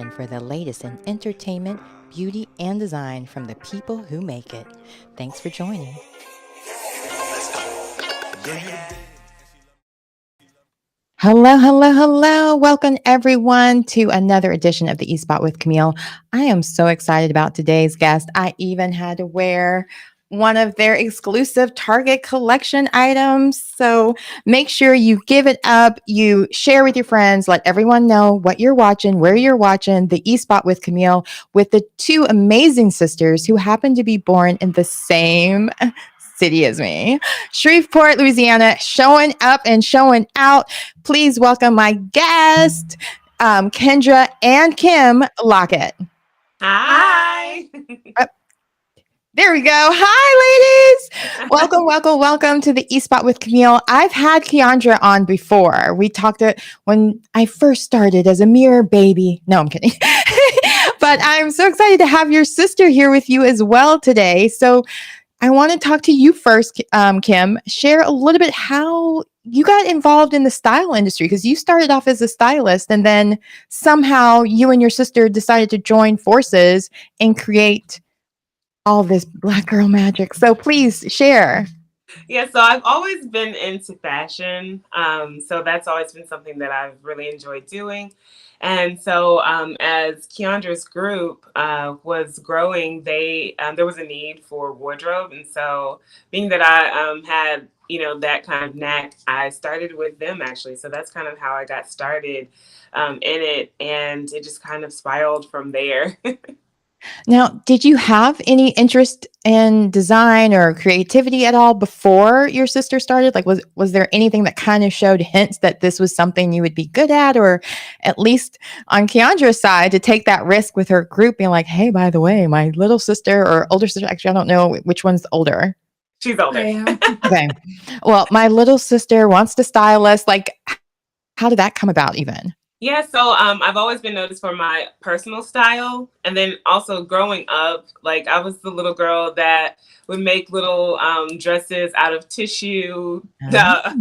time for the latest in entertainment, beauty, and design from the people who make it. Thanks for joining. Hello, hello, hello. Welcome everyone to another edition of the E-Spot with Camille. I am so excited about today's guest. I even had to wear one of their exclusive Target collection items. So make sure you give it up, you share with your friends, let everyone know what you're watching, where you're watching the E-Spot with Camille with the two amazing sisters who happen to be born in the same city as me. Shreveport, Louisiana, showing up and showing out. Please welcome my guest, Kendra and Kim Lockett. Hi. There we go. Hi, ladies. Welcome, welcome, welcome to the E-Spot with Camille. I've had Keyondra on before. We talked when I first started as a mere baby. No, I'm kidding. But I'm so excited to have your sister here with you as well today. So I want to talk to you first, Kim. Share a little bit how you got involved in the style industry, because you started off as a stylist and then somehow you and your sister decided to join forces and create all this Black girl magic. So please share. Yeah, so I've always been into fashion. So that's always been something that I've really enjoyed doing. And so as Keondra's group was growing, there was a need for wardrobe. And so being that I had, that kind of knack, I started with them actually. So that's kind of how I got started in it. And it just kind of spiraled from there. Now, did you have any interest in design or creativity at all before your sister started? Like, was there anything that kind of showed hints that this was something you would be good at, or at least on Keondra's side to take that risk with her group, being like, "Hey, by the way, my little sister or older sister, actually, I don't know which one's older." She's older. Okay. Well, my little sister wants to style us. Like, how did that come about, even? Yeah, so I've always been noticed for my personal style. And then also growing up, like I was the little girl that would make little dresses out of tissue, Ah.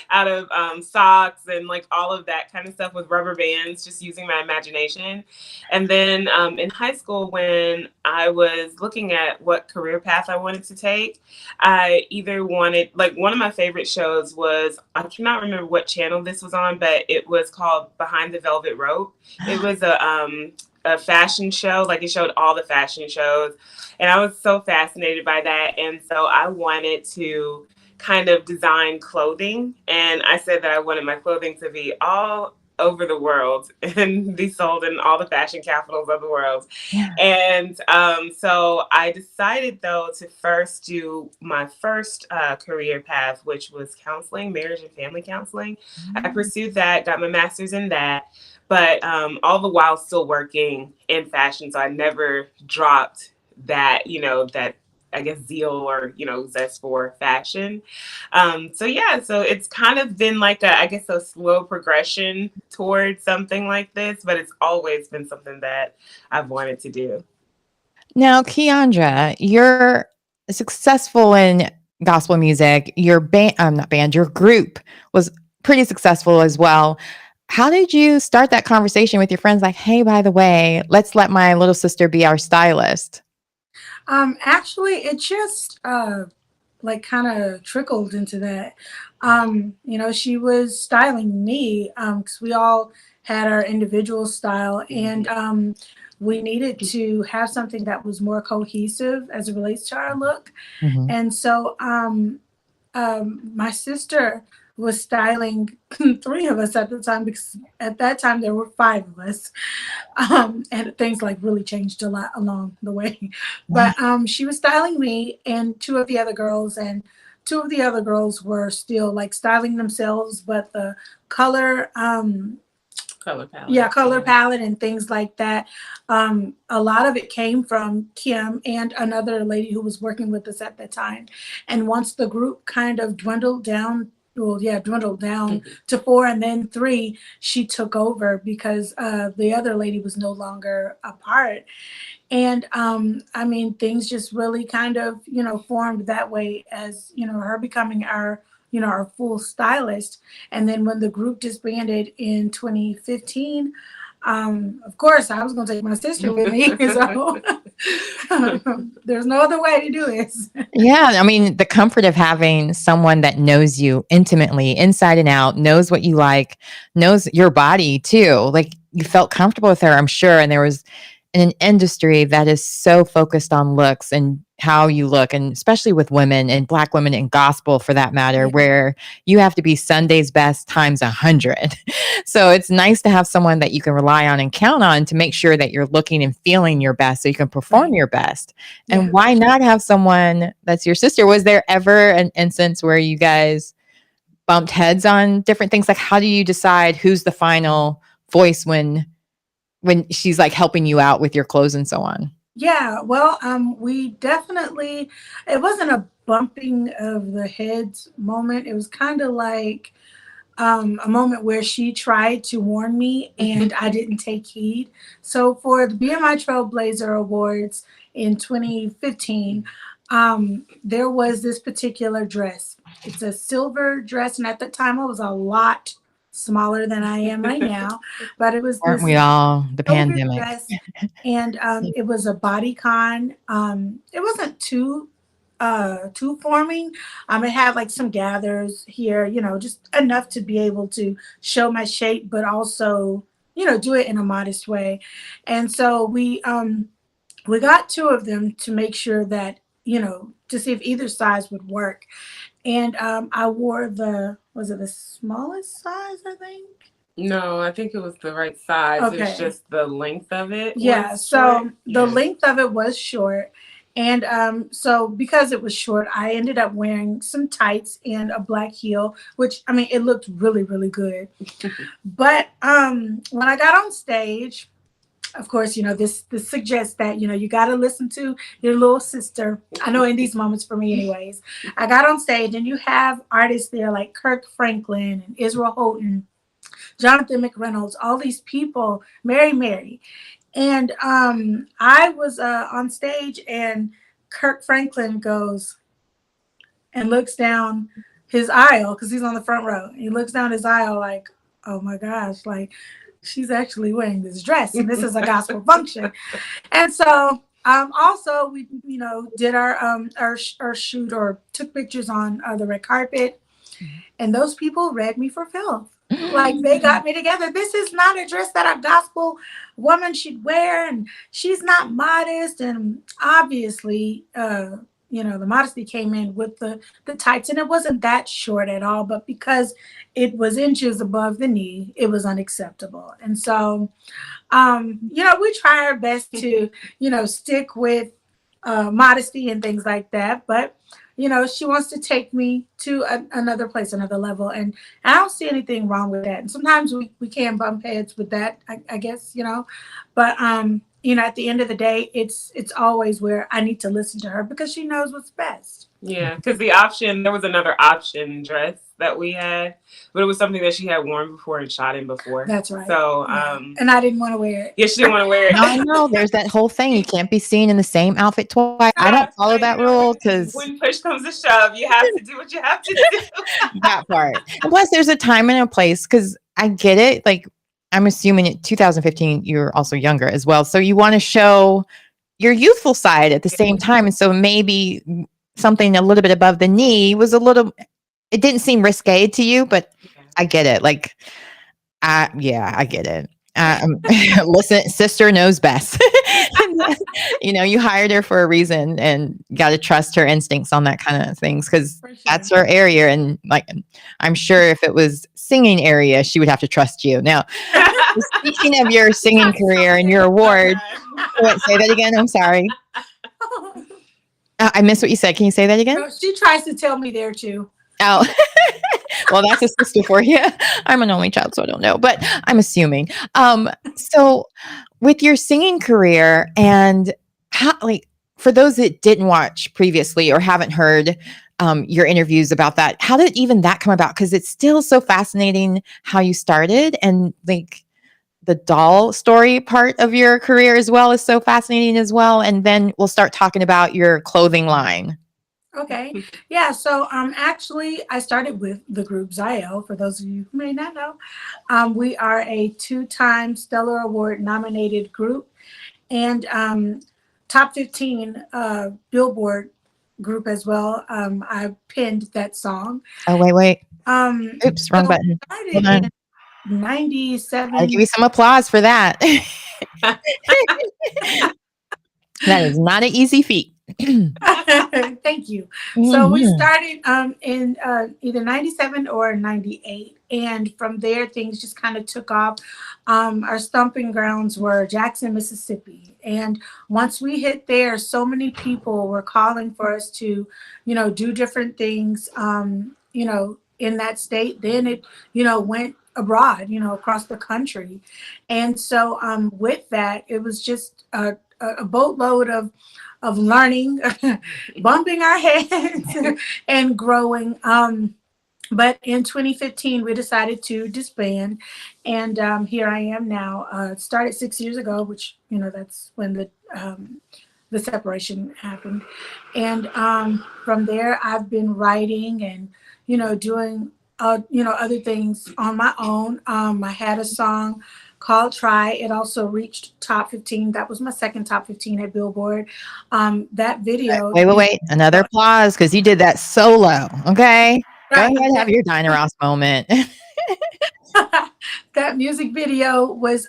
out of socks, and like all of that kind of stuff with rubber bands, just using my imagination. And then in high school, when I was looking at what career path I wanted to take, I either wanted, like, one of my favorite shows was, I cannot remember what channel this was on, but it was called Behind the Velvet Rope. It was a fashion show. Like, it showed all the fashion shows, and I was so fascinated by that. And so I wanted to kind of design clothing, and I said that I wanted my clothing to be all over the world and be sold in all the fashion capitals of the world. Yeah. And so I decided, though, to first do my first career path, which was counseling, marriage and family counseling. I pursued that, got my master's in that, but all the while still working in fashion. So I never dropped that, that, I guess, zeal or, zest for fashion. So yeah, so it's kind of been like I guess, a slow progression towards something like this, but it's always been something that I've wanted to do. Now, Keyondra, you're successful in gospel music. Your band, not band, your group was pretty successful as well. How did you start that conversation with your friends? Like, hey, by the way, let's let my little sister be our stylist. Actually, it just like kind of trickled into that. She was styling me because we all had our individual style, and we needed to have something that was more cohesive as it relates to our look. Mhm. And so my sister was styling three of us at the time, because at that time there were five of us. And things like really changed a lot along the way. But she was styling me and two of the other girls, and two of the other girls were still like styling themselves, but the color Color palette. yeah, color palette and things like that. A lot of it came from Kim and another lady who was working with us at the time. And once the group kind of dwindled down, dwindled down to four and then three, she took over because the other lady was no longer a part. And I mean, things just really kind of, formed that way as, her becoming our full stylist. And then when the group disbanded in 2015, Of course, I was going to take my sister with me. So there's no other way to do this. Yeah, I mean, the comfort of having someone that knows you intimately, inside and out, knows what you like, knows your body too. Like you felt comfortable with her, I'm sure. And there was in an industry that is so focused on looks and how you look, and especially with women and Black women in gospel for that matter, Yeah. where you have to be Sunday's best times 100. So it's nice to have someone that you can rely on and count on to make sure that you're looking and feeling your best so you can perform Right. your best. Yeah. And why not have someone that's your sister? Was there ever an instance where you guys bumped heads on different things? Like, how do you decide who's the final voice when she's like helping you out with your clothes and so on? Yeah, well, we definitely, it wasn't a bumping of the heads moment. It was kind of like a moment where she tried to warn me and I didn't take heed. So for the BMI Trailblazer Awards in 2015, there was this particular dress. It's a silver dress, and at the time I was a lot smaller than I am right now, but it was Aren't this we all? The silver pandemic. dress, and it was a bodycon. It wasn't too forming. It had like some gathers here, just enough to be able to show my shape, but also, do it in a modest way. And so we got two of them to make sure that, to see if either size would work. And I wore was it the smallest size, I think? No, I think it was the right size. It was Okay. just the length of it. Yeah, was so short. the Yeah. length of it was short. And so because it was short, I ended up wearing some tights and a black heel, which I mean, it looked really, really good. But when I got on stage, of course, this suggests that, you got to listen to your little sister. I know in these moments for me anyways. I got on stage and you have artists there like Kirk Franklin and Israel Houghton, Jonathan McReynolds, all these people, Mary. And I was on stage, and Kirk Franklin goes and looks down his aisle because he's on the front row. He looks down his aisle like, oh my gosh, like she's actually wearing this dress, and this is a gospel function. And so also we did our shoot or took pictures on the red carpet, and those people read me for filth. Like they got me together. This is not a dress that a gospel woman should wear, and she's not modest. And obviously, the modesty came in with the tights, and it wasn't that short at all. But because it was inches above the knee, it was unacceptable. And so, we try our best to, stick with modesty and things like that. But she wants to take me to another place, another level. And I don't see anything wrong with that. And sometimes we can bump heads with that, I guess, But, at the end of the day, it's always where I need to listen to her because she knows what's best. Yeah, because there was another option dress that we had, but it was something that she had worn before and shot in before. That's right. So, yeah. And I didn't want to wear it. Yeah, she didn't want to wear it. No, I know. There's that whole thing. You can't be seen in the same outfit twice. I don't follow that rule because when push comes to shove, you have to do what you have to do. that part. And plus, there's a time and a place because I get it. Like, I'm assuming in 2015, you're also younger as well. So you want to show your youthful side at the same time. And so maybe something a little bit above the knee was it didn't seem risque to you, but I get it. Like, I get it. Listen, sister knows best. You hired her for a reason and got to trust her instincts on that kind of things because that's her area. And like, I'm sure if it was singing area, she would have to trust you. Now, speaking of your singing career and your award, say that again. I'm sorry. I missed what you said. Can you say that again? She tries to tell me there too. Oh, well, that's a sister for you. I'm an only child, so I don't know, but I'm assuming. So with your singing career and how, like, for those that didn't watch previously or haven't heard your interviews about that, how did even that come about? Because it's still so fascinating how you started, and like the doll story part of your career as well is so fascinating as well. And then we'll start talking about your clothing line. Okay. Yeah. So actually I started with the group Ziel, for those of you who may not know. We are a two-time Stellar Award nominated group and top 15 Billboard group as well. I penned that song. Oh, wait. Oops, wrong So we button. Hold started on. in I'll give 97. you some applause for that. That is not an easy feat. Thank you. So we Mhm. started in either 97 or 98. And from there, things just kind of took off. Our stomping grounds were Jackson, Mississippi. And once we hit there, so many people were calling for us to, do different things, in that state. Then it, went abroad, across the country. And so with that, it was just a boatload of learning, bumping our heads, and growing. But in 2015, we decided to disband, and here I am now. It started 6 years ago, which that's when the separation happened, and from there, I've been writing and doing other things on my own. I had a song called Try. It also reached top 15. That was my second top 15 at Billboard. That video, Wait. Another applause because you did that solo. Okay. Go right, ahead, have your Dinah Ross moment. that music video was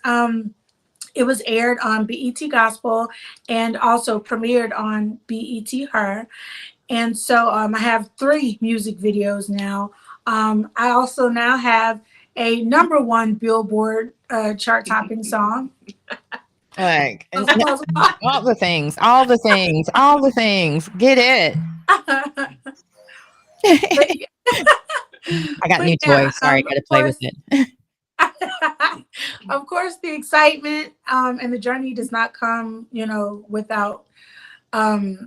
it was aired on BET Gospel and also premiered on BET Her. And so I have 3 music videos now. I also now have a number 1 Billboard chart topping song. Like, Those applause. all the things. Get it. But, yeah, I got but new yeah, toys. Sorry, got to play with it. of course, the excitement and the journey does not come, without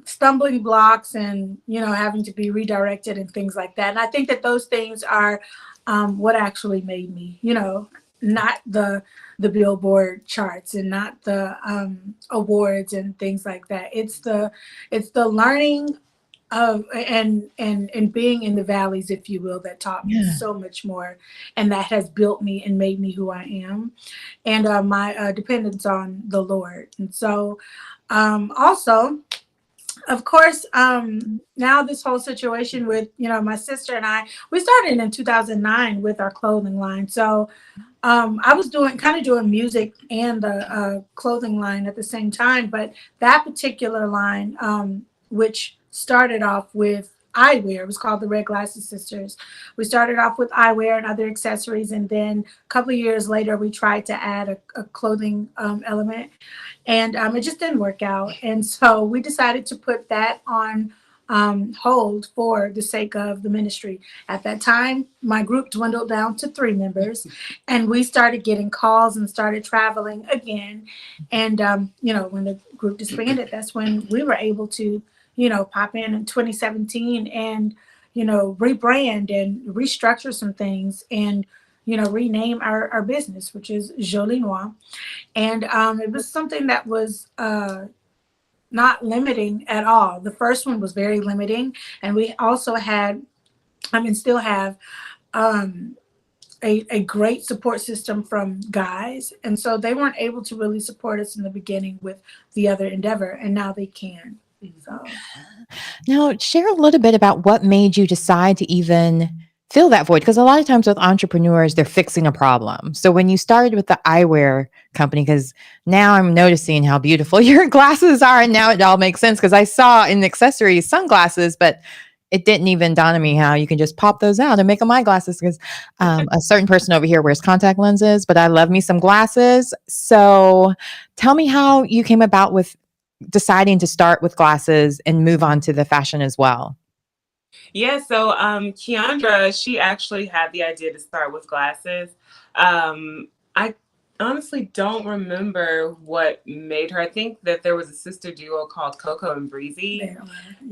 stumbling blocks and having to be redirected and things like that. And I think that those things are what actually made me, not the Billboard charts and not the awards and things like that. It's the learning of and being in the valleys, if you will, that taught me Yeah. so much more, and that has built me and made me who I am, and my dependence on the Lord. And so also, of course, now this whole situation with my sister and we started in 2009 with our clothing line. So I was doing music and the clothing line at the same time, but that particular line, which started off with eyewear, it was called the Red Glasses Sisters. We started off with eyewear and other accessories, and then a couple of years later, we tried to add a clothing element, and it just didn't work out. And so we decided to put that on hold for the sake of the ministry. At that time, my group dwindled down to 3 members, and we started getting calls and started traveling again. And when the group disbanded, that's when we were able to pop in 2017 and rebrand and restructure some things and rename our business, which is Jolie Noire. And it was something that was not limiting at all. The first one was very limiting, and we also had, and still have, a great support system from guys, and so they weren't able to really support us in the beginning with the other endeavor, and now they can. So. Now, share a little bit about what made you decide to even fill that void. Because a lot of times with entrepreneurs, they're fixing a problem. So when you started with the eyewear company, because now I'm noticing how beautiful your glasses are, and now it all makes sense because I saw in the accessories sunglasses, but it didn't even dawn on me how you can just pop those out and make them eyeglasses. Because a certain person over here wears contact lenses, but I love me some glasses. So tell me how you came about with deciding to start with glasses and move on to the fashion as well. Yeah, so Keyondra, she actually had the idea to start with glasses. I honestly don't remember what made her. I think that there was a sister duo called Coco and Breezy.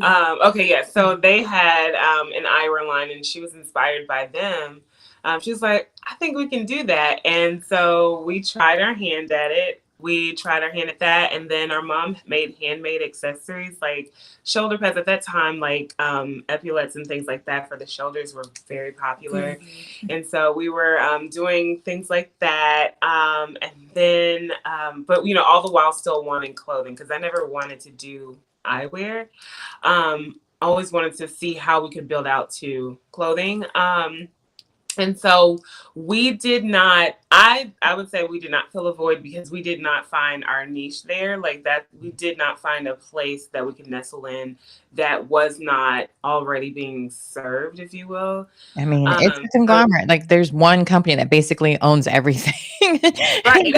Okay, yeah, so they had an eyewear line, and she was inspired by them. She was like, I think we can do that. And so we tried our hand at it. we tried our hand at that, and then our mom made handmade accessories like shoulder pads at that time, like epaulets and things like that for the shoulders were very popular. And so we were doing things like that, and then but all the while still wanting clothing, because I never wanted to do eyewear. Always wanted to see how we could build out to clothing. And so we did not, I would say we did not fill a void, because we did not find our niche there. Like that, we did not find a place that we could nestle in that was not already being served, if you will. I mean, it's a conglomerate. Like there's one company that basically owns everything. Right.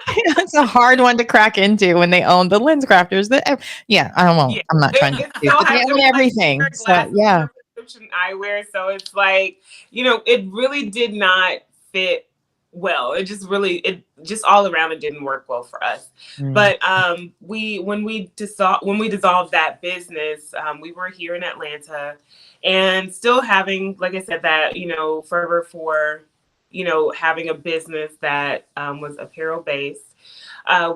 It's a hard one to crack into when they own the lens crafters. I'm not trying to do, but they own everything. So yeah. Prescription eyewear. So it's like, it really did not fit well. It just all around, it didn't work well for us. But when we dissolved that business, we were here in Atlanta, and still having, like I said, that fervor for having a business that was apparel based.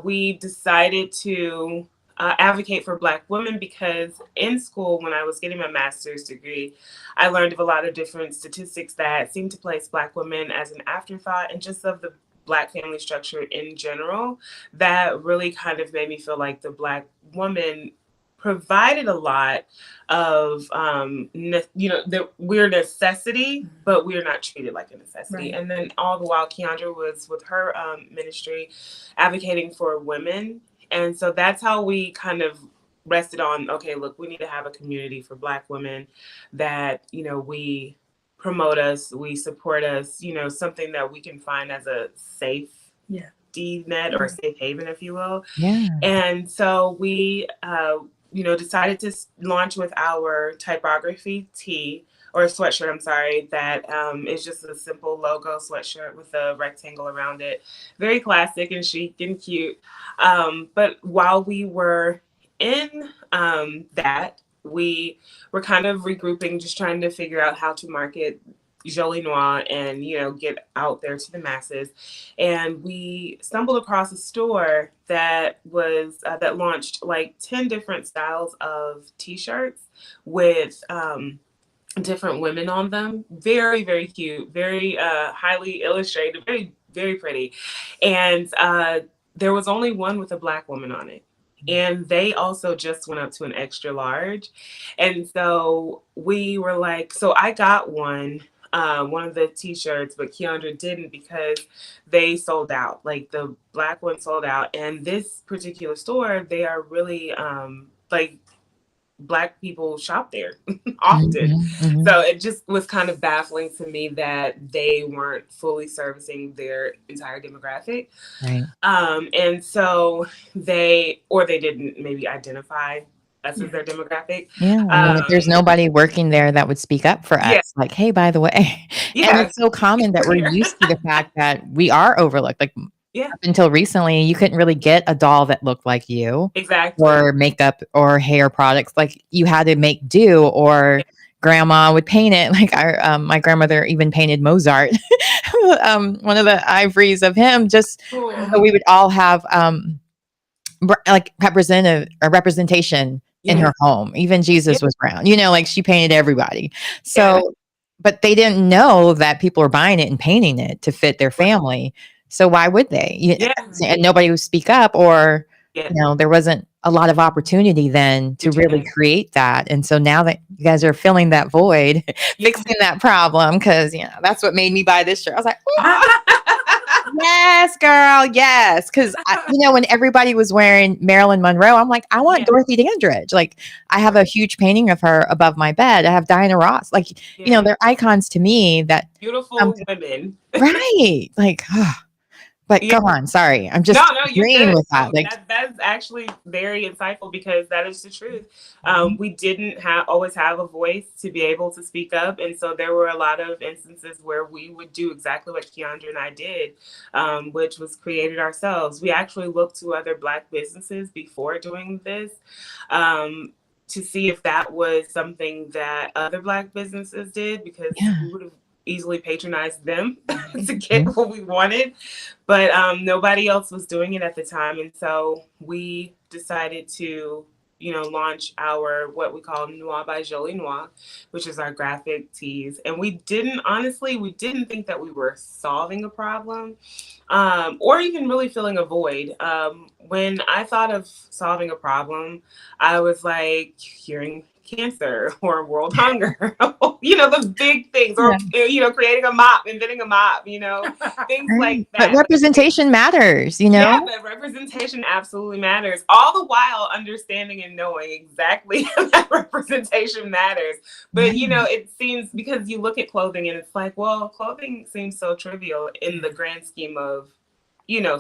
We decided to advocate for Black women, because in school, when I was getting my master's degree, I learned of a lot of different statistics that seem to place Black women as an afterthought, and just of the Black family structure in general, that really kind of made me feel like the Black woman provided a lot of, we're necessity, but we're not treated like a necessity. Right. And then all the while, Keyondra was with her ministry advocating for women. And so that's how we kind of rested on, okay, look, we need to have a community for Black women that, we promote us, we support us, something that we can find as a safe net or safe haven, if you will. Yeah. And so we, decided to launch with our typography tee, or sweatshirt, I'm sorry, that is just a simple logo sweatshirt with a rectangle around it. Very classic and chic and cute. But while we were in that, we were kind of regrouping, just trying to figure out how to market Jolie Noire and, get out there to the masses. And we stumbled across a store that was, that launched like 10 different styles of t-shirts with different women on them. Very, very cute, very highly illustrated, very, very pretty. And there was only one with a Black woman on it. And they also just went up to an extra large. And so we were like, so I got one of the t-shirts, but Keyondra didn't, because they sold out. Like the Black one sold out. And this particular store, they are really like Black people shop there often. So it just was kind of baffling to me that they weren't fully servicing their entire demographic. Right. And so they didn't maybe identify us as their demographic. Yeah. There's nobody working there that would speak up for us. Like, hey, by the way. And it's so common that we're used to the fact that we are overlooked. Like, up until recently, you couldn't really get a doll that looked like you. Exactly. Or makeup or hair products. Like you had to make do, or grandma would paint it. Like my grandmother even painted Mozart. One of the ivories of him, just so we would all have like representation in her home. Even Jesus was brown. Like she painted everybody. So, but they didn't know that people were buying it and painting it to fit their family. So why would they? And nobody would speak up, or there wasn't a lot of opportunity then to really create that. And so now that you guys are filling that void, fixing that problem, because that's what made me buy this shirt. I was like, yes, girl, yes. Because when everybody was wearing Marilyn Monroe, I'm like, I want Dorothy Dandridge. Like, I have a huge painting of her above my bed. I have Diana Ross. Like, they're icons to me. That beautiful women, right? Like. But go on, sorry. I'm just agreeing with that. Like that's actually very insightful, because that is the truth. We didn't always have a voice to be able to speak up. And so there were a lot of instances where we would do exactly what Keyondra and I did, which was created ourselves. We actually looked to other Black businesses before doing this, to see if that was something that other Black businesses did, because we would have easily patronized them to get what we wanted, but nobody else was doing it at the time. And so we decided to, launch our what we call Noire by Jolie Noire, which is our graphic tees. And we didn't think that we were solving a problem, or even really filling a void. When I thought of solving a problem, I was like curing cancer or world hunger, the big things, or, creating a mop, inventing a mop, things like that. But representation matters, Yeah, but representation absolutely matters. All the while understanding and knowing exactly that representation matters. But, it seems, because you look at clothing and it's like, well, clothing seems so trivial in the grand scheme of,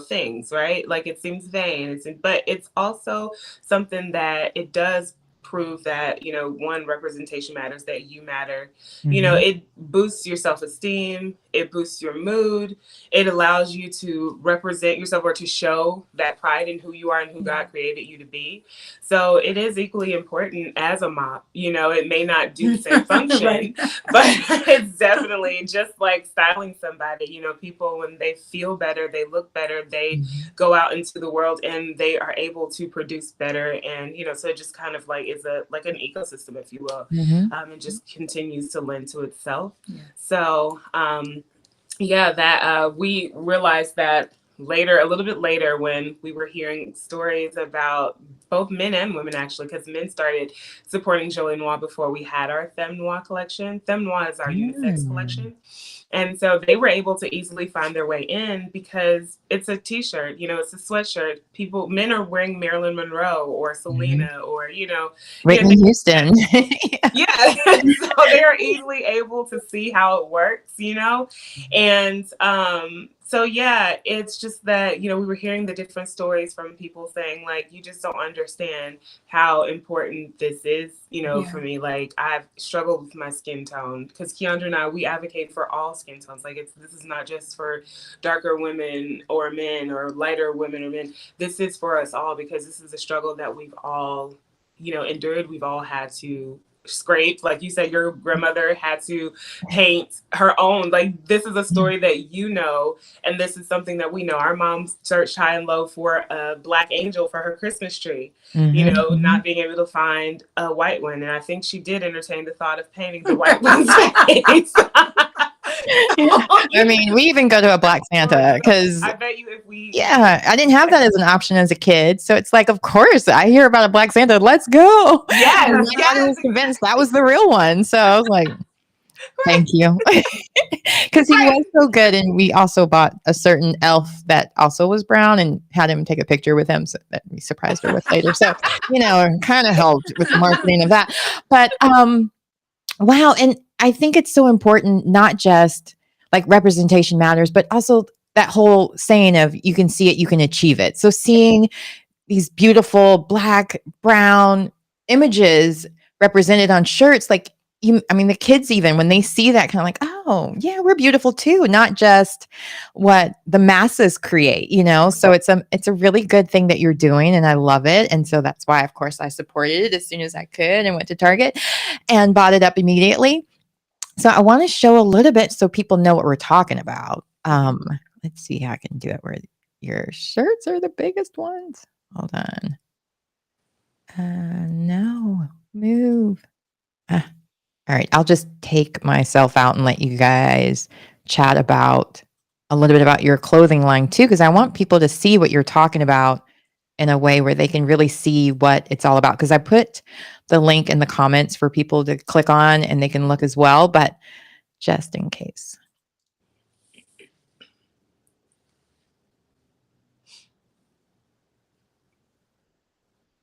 things, right? Like, it seems vain, but it's also something that it does prove that, one, representation matters, that you matter. It boosts your self-esteem, it boosts your mood, it allows you to represent yourself or to show that pride in who you are and who God created you to be. So it is equally important as a mop. It may not do the same function, Right. but it's definitely just like styling somebody. People, when they feel better, they look better, they go out into the world and they are able to produce better. And, so it just kind of like is like an ecosystem, if you will. It just continues to lend to itself. Yeah. So, that we realized that later, a little bit later, when we were hearing stories about both men and women, actually, because men started supporting Jolie Noire before we had our Femme Noire collection. Femme Noire is our unisex collection. And so they were able to easily find their way in because it's a t-shirt, it's a sweatshirt. Men are wearing Marilyn Monroe or Selena or, Whitney Houston. Yeah. So they're easily able to see how it works, and so it's just that, we were hearing the different stories from people saying, like, you just don't understand how important this is, for me. Like, I've struggled with my skin tone because Keyondra and I, we advocate for all skin tones. Like, this is not just for darker women or men or lighter women or men. This is for us all, because this is a struggle that we've all, endured. We've all had to scrape, like you said, your grandmother had to paint her own. Like, this is a story that and this is something that we know. Our mom searched high and low for a black angel for her Christmas tree, not being able to find a white one. And I think she did entertain the thought of painting the white one's face. I mean, we even go to a Black Santa because I bet you if we I didn't have that as an option as a kid. So it's like, of course, I hear about a Black Santa. Let's go. Yes, My daughter was convinced that was the real one. So I was like, thank you. Because he was so good. And we also bought a certain elf that also was brown and had him take a picture with him, so that we surprised her with later. So, kind of helped with the marketing of that. But wow. And I think it's so important, not just like representation matters, but also that whole saying of you can see it, you can achieve it. So seeing these beautiful black, brown images represented on shirts, like the kids, even when they see that, kind of like, oh yeah, we're beautiful too, not just what the masses create, So it's a really good thing that you're doing, and I love it. And so that's why, of course, I supported it as soon as I could and went to Target and bought it up immediately. So I want to show a little bit so people know what we're talking about. Let's see how I can do it where your shirts are the biggest ones. Hold on. No, move. All right. I'll just take myself out and let you guys chat about a little bit about your clothing line too, because I want people to see what you're talking about in a way where they can really see what it's all about. Because I put the link in the comments for people to click on and they can look as well, but just in case.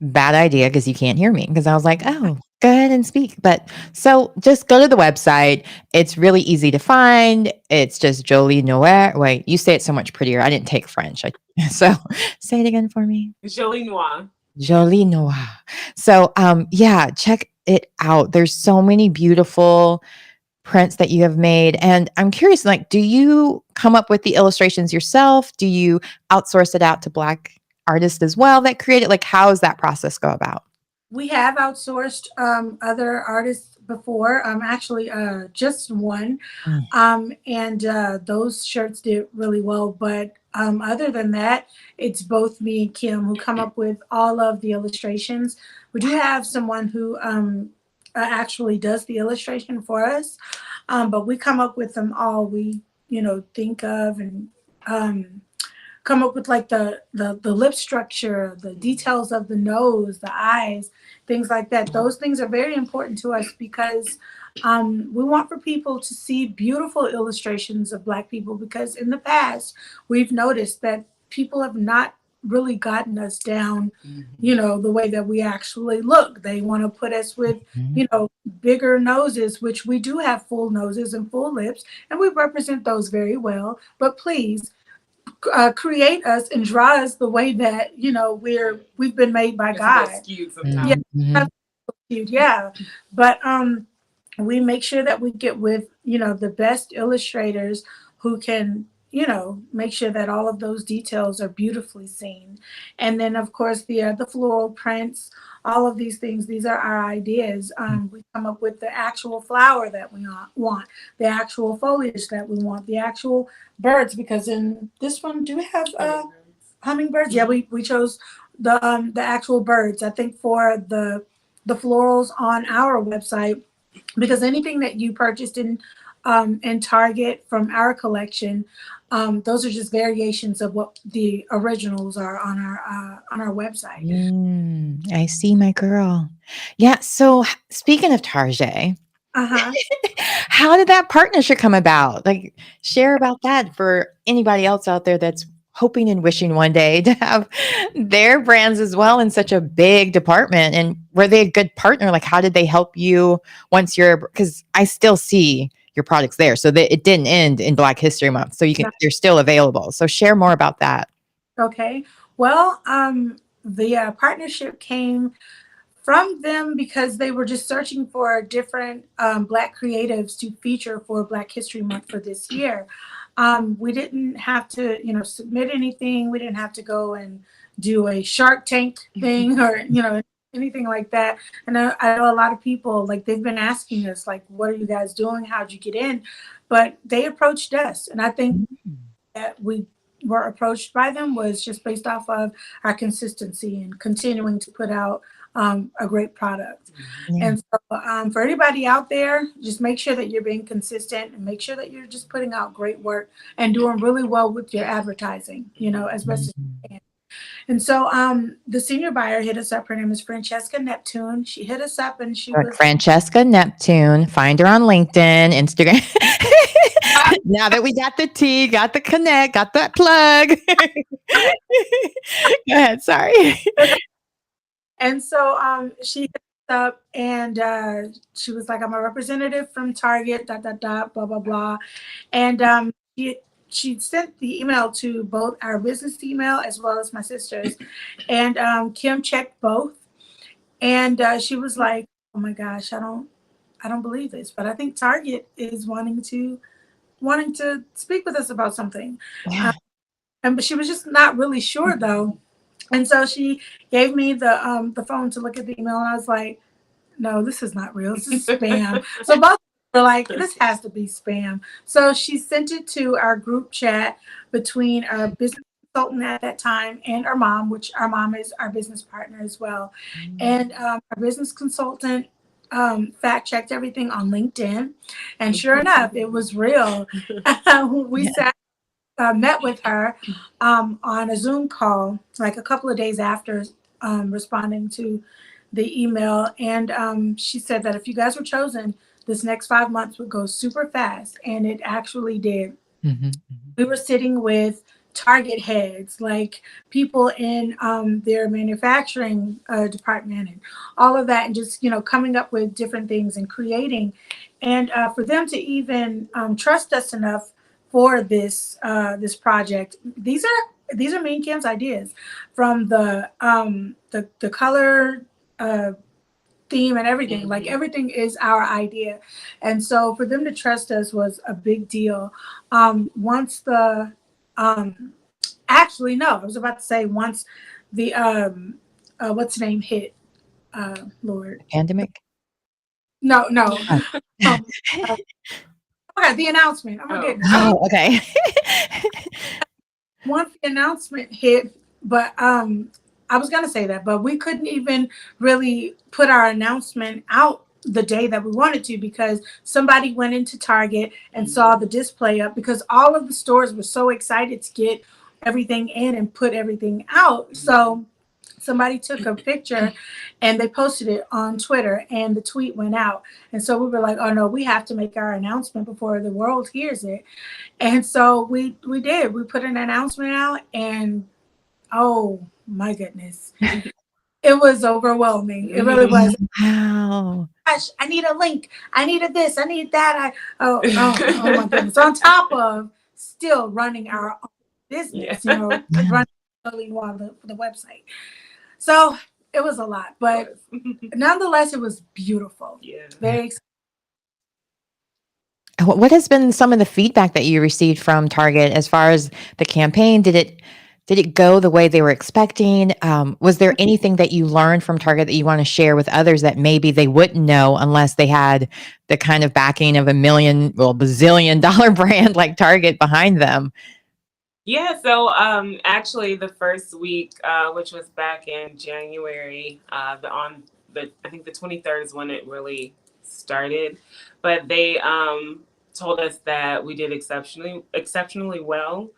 Bad idea, because you can't hear me, because I was like, oh, go ahead and speak. But so just go to the website. It's really easy to find. It's just Jolie Noire. Wait, you say it so much prettier. I didn't take French. So say it again for me. Jolie Noire. Jolie Noire. So check it out. There's so many beautiful prints that you have made. And I'm curious, like, do you come up with the illustrations yourself? Do you outsource it out to Black artists as well that create it? Like, how does that process go about? We have outsourced other artists before, actually just one. Mm. And those shirts did really well. But other than that, it's both me and Kim who come up with all of the illustrations. We do have someone who actually does the illustration for us, but we come up with them all. We, think of and come up with like the lip structure, the details of the nose, the eyes, things like that. Those things are very important to us because we want for people to see beautiful illustrations of Black people, because in the past we've noticed that people have not really gotten us down, the way that we actually look. They want to put us with, bigger noses, which we do have full noses and full lips, and we represent those very well. But please, create us and draw us the way that we've been made by God. Skewed sometimes. Yeah, cute, yeah. But we make sure that we get with the best illustrators who can make sure that all of those details are beautifully seen. And then of course the floral prints, all of these things, these are our ideas. We come up with the actual flower that we want, the actual foliage that we want, the actual birds, because in this one, do we have hummingbirds? Yeah, we chose the actual birds, I think, for the florals on our website, because anything that you purchased in Target from our collection, those are just variations of what the originals are on our website. I see, my girl. Yeah. So speaking of Target, how did that partnership come about? Like, share about that for anybody else out there that's hoping and wishing one day to have their brands as well in such a big department. And were they a good partner? Like, how did they help you once because I still see your products there. So that it didn't end in Black History Month. So they're still available. So share more about that. Okay. Well, the partnership came from them because they were just searching for different Black creatives to feature for Black History Month for this year. We didn't have to, submit anything. We didn't have to go and do a Shark Tank thing or, anything like that. And I know a lot of people, like, they've been asking us, like, what are you guys doing? How'd you get in? But they approached us. And I think that we were approached by them was just based off of our consistency and continuing to put out a great product. And so for anybody out there, just make sure that you're being consistent and make sure that you're just putting out great work and doing really well with your advertising, as best as you can. And so the senior buyer hit us up. Her name is Francesca Neptune. She hit us up and she was Francesca Neptune. Find her on LinkedIn, Instagram. Now that we got the tea, got the connect, got that plug. Go ahead. Sorry. And so she hit us up and she was like, I'm a representative from Target, ... blah, blah, blah. And she sent the email to both our business email as well as my sister's. And Kim checked both. And she was like, oh my gosh, I don't believe this, but I think Target is wanting to speak with us about something. Yeah. But she was just not really sure though. And so she gave me the phone to look at the email, and I was like, no, this is not real. This is spam. So both were like, this has to be spam. So she sent it to our group chat between our business consultant at that time and our mom, which our mom is our business partner as well. And our business consultant fact checked everything on LinkedIn. And sure enough, it was real. We met with her on a Zoom call, like a couple of days after responding to the email. And she said that if you guys were chosen, this next 5 months would go super fast. And it actually did. We were sitting with Target heads, like people in their manufacturing department and all of that, and just, coming up with different things and creating. And for them to even trust us enough for this project, these are me and Kim's ideas, from the color theme and everything. Like, everything is our idea. And so for them to trust us was a big deal. Once the actually, no, I was about to say once the what's the name hit, Lord, Pandemic. No. Oh. Um, okay, the announcement. Oh my goodness. Oh, okay. Once the announcement hit, but I was gonna say that, but we couldn't even really put our announcement out the day that we wanted to because somebody went into Target and saw the display up because all of the stores were so excited to get everything in and put everything out. So somebody took a picture and they posted it on Twitter and the tweet went out. And so we were like, oh no, we have to make our announcement before the world hears it. And so we did. We put an announcement out and oh my goodness. It was overwhelming. It really was. Wow. Gosh, I need a link. I needed this. I need that. Oh my goodness. On top of still running our own business, running Jolie Noire, the website. So it was a lot, but nonetheless, it was beautiful. Yeah. Very exciting. What has been some of the feedback that you received from Target as far as the campaign? Did it go the way they were expecting? Was there anything that you learned from Target that you want to share with others that maybe they wouldn't know unless they had the kind of backing of bazillion dollar brand like Target behind them? Yeah, so actually the first week, which was back in January, I think the 23rd is when it really started, but they told us that we did exceptionally well,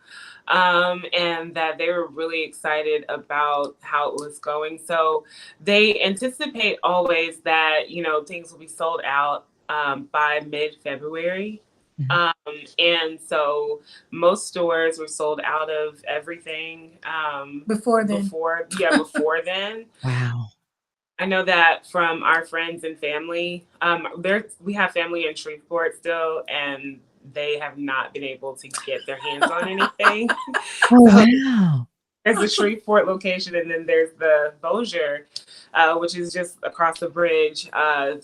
and that they were really excited about how it was going. So they anticipate always that things will be sold out by mid-February. And so most stores were sold out of everything Before then. Before then. Wow. I know that from our friends and family. We have family in Shreveport still, and they have not been able to get their hands on anything. Oh, wow. There's the Shreveport location, and then there's the Bossier, which is just across the bridge.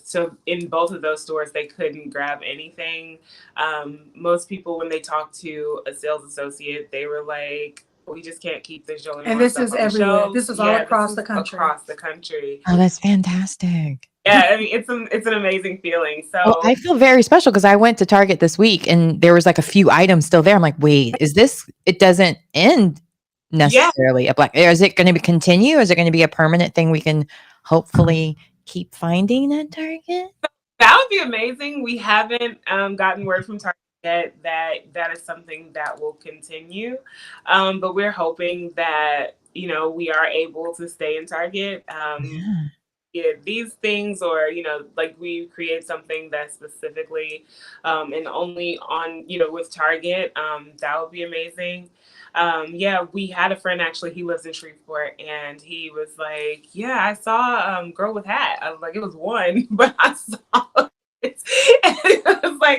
So in both of those stores, they couldn't grab anything. Most people, when they talked to a sales associate, they were like, we just can't keep this Jolie Noire And this stuff is on the everywhere. shelves. This is all across the country. Across the country. Oh, that's fantastic. Yeah, I mean, it's an amazing feeling. So Well, I feel very special because I went to Target this week and there was like a few items still there. I'm like, wait, it doesn't end necessarily a black. Is it going to continue? Is it going to be a permanent thing we can hopefully keep finding at Target? That would be amazing. We haven't gotten word from Target yet that is something that will continue, but we're hoping that we are able to stay in Target. These things, or like we create something that's specifically and only on with Target. That would be amazing. We had a friend, actually, he lives in Shreveport, and he was like, yeah, I saw Girl with Hat. I was like, it was one, but I saw it.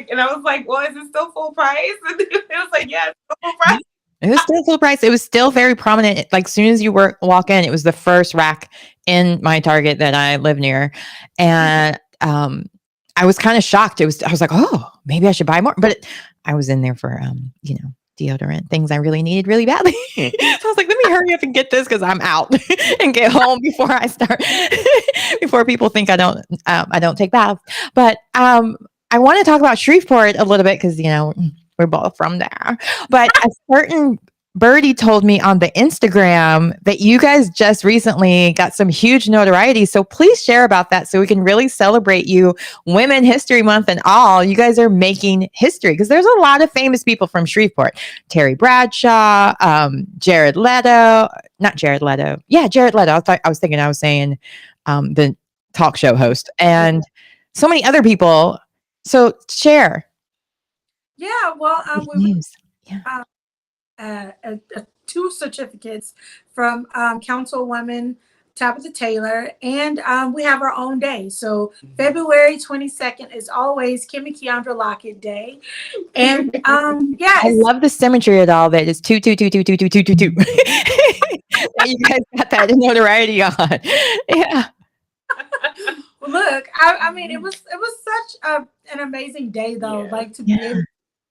And I was like, well, is it still full price? And it was like, yeah, it's still full price. It was still full price. It was still very prominent. Like, as soon as you walk in, it was the first rack in my Target that I live near. And I was kind of shocked. I was like, oh, maybe I should buy more. But I was in there for, deodorant, things I really needed really badly. So I was like, let me hurry up and get this because I'm out and get home before I start, before people think I don't take baths. But I want to talk about Shreveport a little bit because, we're both from there. But a certain birdie told me on the Instagram that you guys just recently got some huge notoriety. So please share about that so we can really celebrate you, Women History Month and all. You guys are making history because there's a lot of famous people from Shreveport. Terry Bradshaw, Jared Leto. Not Jared Leto. Yeah, Jared Leto. I was saying the talk show host. And so many other people. So share. Yeah, well, Yeah. 2 certificates from Councilwoman Tabitha Taylor, and we have our own day. So February 22nd is always Kim and Keyondra Lockett Day, and I love the symmetry of all that. It's 2, 2, 2, 2, 2, 2, 2, 2, 2. You guys got that notoriety on. Yeah. Look, I mean, it was such an amazing day, though. Yeah. Like to be able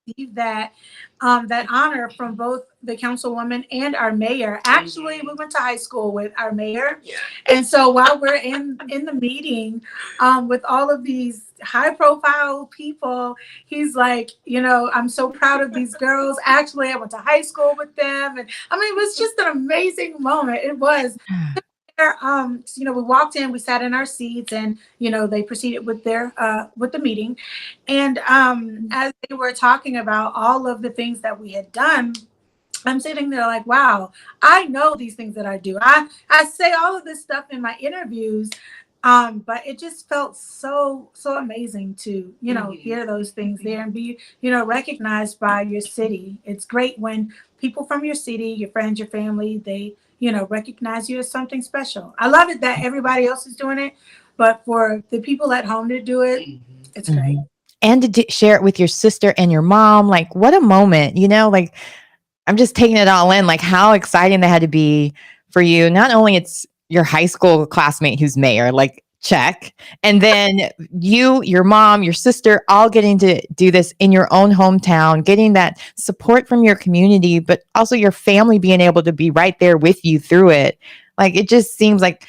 receive that honor from both the councilwoman and our mayor. Actually, we went to high school with our mayor, and so while we're in the meeting with all of these high profile people, he's like, I'm so proud of these girls. Actually, I went to high school with them, and I mean, it was just an amazing moment. It was. We walked in, we sat in our seats, and they proceeded with with the meeting. And as they were talking about all of the things that we had done, I'm sitting there like, wow, I know these things that I do. I say all of this stuff in my interviews, but it just felt so amazing to hear those things there and be recognized by your city. It's great when people from your city, your friends, your family, they recognize you as something special. I love it that everybody else is doing it, but for the people at home to do it, it's great. And to share it with your sister and your mom, like what a moment, like I'm just taking it all in, like how exciting that had to be for you. Not only it's your high school classmate who's mayor, like check. And then you, your mom, your sister, all getting to do this in your own hometown, getting that support from your community, but also your family being able to be right there with you through it. Like, it just seems like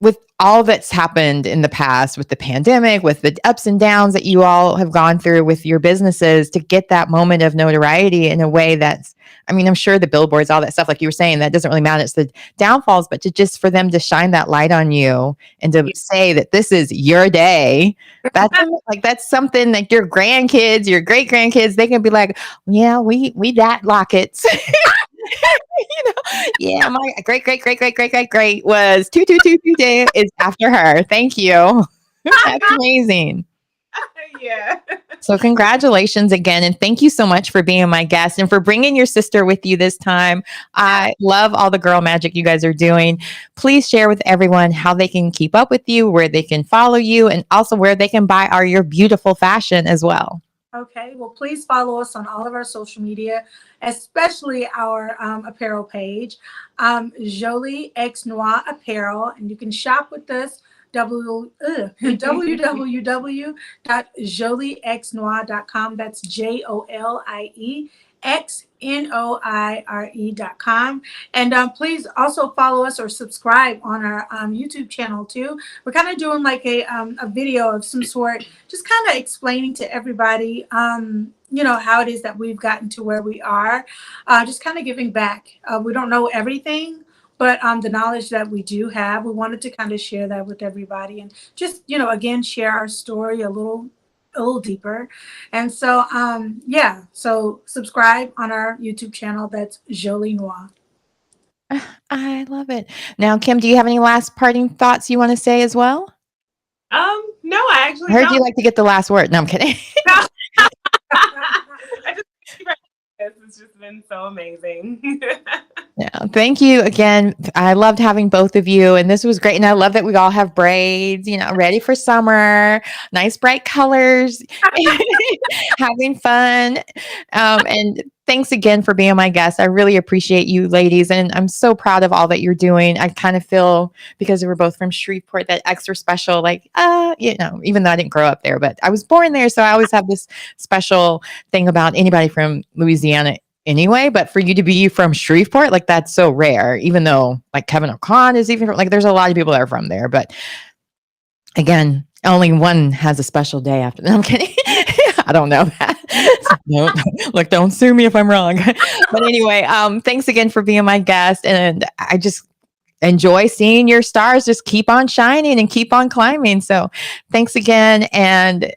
with all that's happened in the past, with the pandemic, with the ups and downs that you all have gone through with your businesses, to get that moment of notoriety in a way that's, I mean, I'm sure the billboards, all that stuff, like you were saying, that doesn't really matter. It's the downfalls, but to just for them to shine that light on you and to say that this is your day, that's something like your grandkids, your great grandkids, they can be like, yeah, we that Lockett's. Yeah, my great was 222 day is after her. Thank you. That's amazing. Yeah. So congratulations again. And thank you so much for being my guest and for bringing your sister with you this time. I love all the girl magic you guys are doing. Please share with everyone how they can keep up with you, where they can follow you, and also where they can buy your beautiful fashion as well. Okay, well, please follow us on all of our social media, especially our apparel page, Jolie X Noire Apparel, and you can shop with us, www.joliexnoire.com. That's JOLIEXNOIRE.com. And please also follow us or subscribe on our YouTube channel too. We're kind of doing like a video of some sort, just kind of explaining to everybody, how it is that we've gotten to where we are, just kind of giving back. We don't know everything, but the knowledge that we do have, we wanted to kind of share that with everybody and just, again, share our story a little deeper. And so, so subscribe on our YouTube channel. That's Jolie Noire. I love it. Now, Kim, do you have any last parting thoughts you want to say as well? No, I actually heard you like to get the last word. No, I'm kidding. It's just been so amazing. Yeah, thank you again. I loved having both of you, and this was great. And I love that we all have braids, ready for summer, nice bright colors, having fun. And thanks again for being my guest. I really appreciate you ladies, and I'm so proud of all that you're doing. I kind of feel, because we're both from Shreveport, that extra special, like, even though I didn't grow up there, but I was born there. So I always have this special thing about anybody from Louisiana anyway, but for you to be from Shreveport, like, that's so rare, even though like Kevin O'Con is even like, there's a lot of people that are from there, but again, only one has a special day after. No, I'm kidding. I don't know that. Don't sue me if I'm wrong. But anyway, thanks again for being my guest. And I just enjoy seeing your stars just keep on shining and keep on climbing. So thanks again. And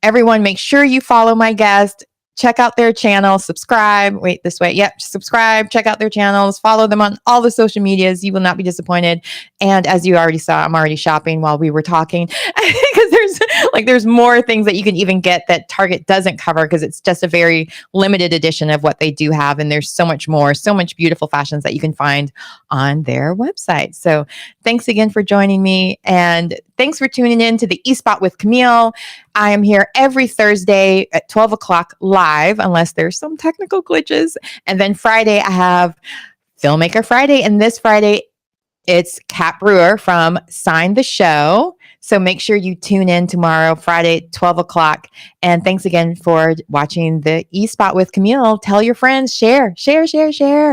everyone, make sure you follow my guest. Check out their channel, subscribe. Wait, this way. Yep. Subscribe, check out their channels, follow them on all the social medias. You will not be disappointed. And as you already saw, I'm already shopping while we were talking because there's more things that you can even get that Target doesn't cover because it's just a very limited edition of what they do have. And there's so much more, so much beautiful fashions that you can find on their website. So thanks again for joining me. And thanks for tuning in to the eSpot with Camille. I am here every Thursday at 12 o'clock live, unless there's some technical glitches. And then Friday, I have Filmmaker Friday. And this Friday, it's Kat Brewer from Sign the Show. So make sure you tune in tomorrow, Friday, 12 o'clock. And thanks again for watching the E Spot with Camille. Tell your friends, share, share, share, share.